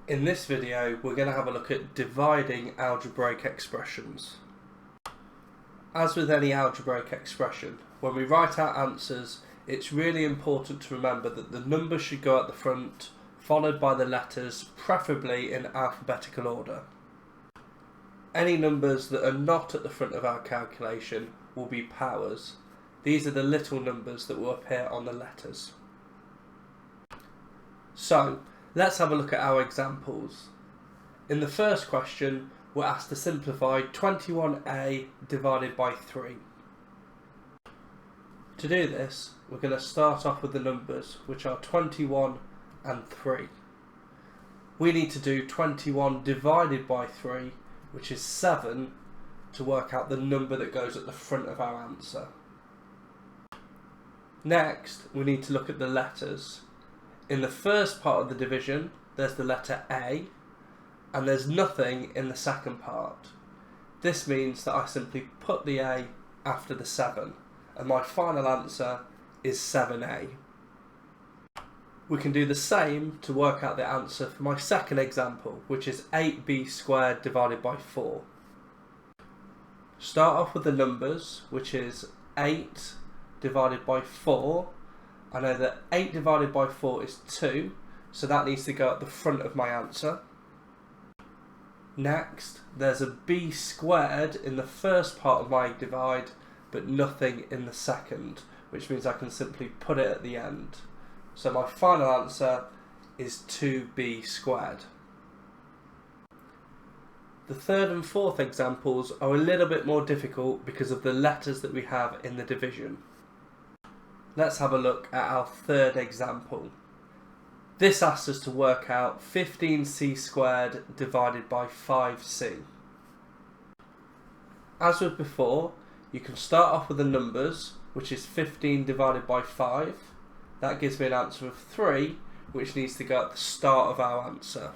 In this video, we're going to have a look at dividing algebraic expressions. As with any algebraic expression, when we write out answers, it's really important to remember that the numbers should go at the front, followed by the letters, preferably in alphabetical order. Any numbers that are not at the front of our calculation will be powers. These are the little numbers that will appear on the letters. So, let's have a look at our examples. In the first question, we're asked to simplify 21a divided by 3. To do this, we're going to start off with the numbers, which are 21 and 3. We need to do 21 divided by 3, which is 7, to work out the number that goes at the front of our answer. Next, we need to look at the letters. In the first part of the division, there's the letter A, and there's nothing in the second part. This means that I simply put the A after the 7, and my final answer is 7A. We can do the same to work out the answer for my second example, which is 8b squared divided by 4. Start off with the numbers, which is 8 divided by 4. I know that 8 divided by 4 is 2, so that needs to go at the front of my answer. Next, there's a b squared in the first part of my divide, but nothing in the second, which means I can simply put it at the end. So my final answer is 2b squared. The third and fourth examples are a little bit more difficult because of the letters that we have in the division. Let's have a look at our third example. This asks us to work out 15c squared divided by 5c. As with before, you can start off with the numbers, which is 15 divided by 5. That gives me an answer of 3, which needs to go at the start of our answer.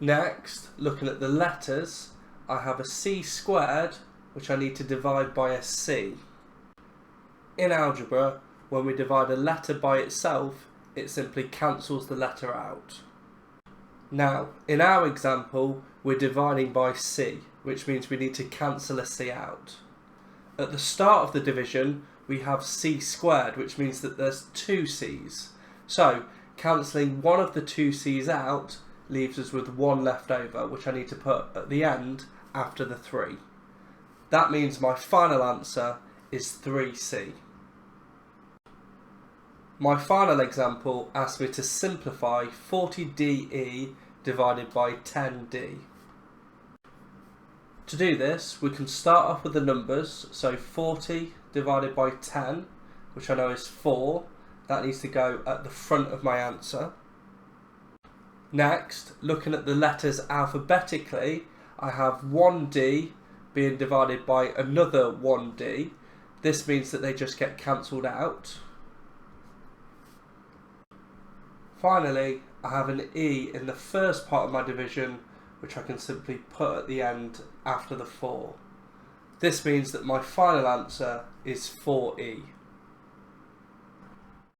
Next, looking at the letters, I have a c squared, which I need to divide by a c. In algebra, when we divide a letter by itself, it simply cancels the letter out. Now, in our example, we're dividing by c, which means we need to cancel a c out. At the start of the division, we have c squared, which means that there's 2 c's. So, cancelling one of the 2 c's out leaves us with 1 left over, which I need to put at the end after the 3. That means my final answer is 3c. My final example asks me to simplify 40de divided by 10d. To do this, we can start off with the numbers, so 40 divided by 10, which I know is 4, that needs to go at the front of my answer. Next, looking at the letters alphabetically, I have 1d being divided by another 1d. This means that they just get cancelled out. Finally, I have an e in the first part of my division, which I can simply put at the end after the 4. This means that my final answer is 4e.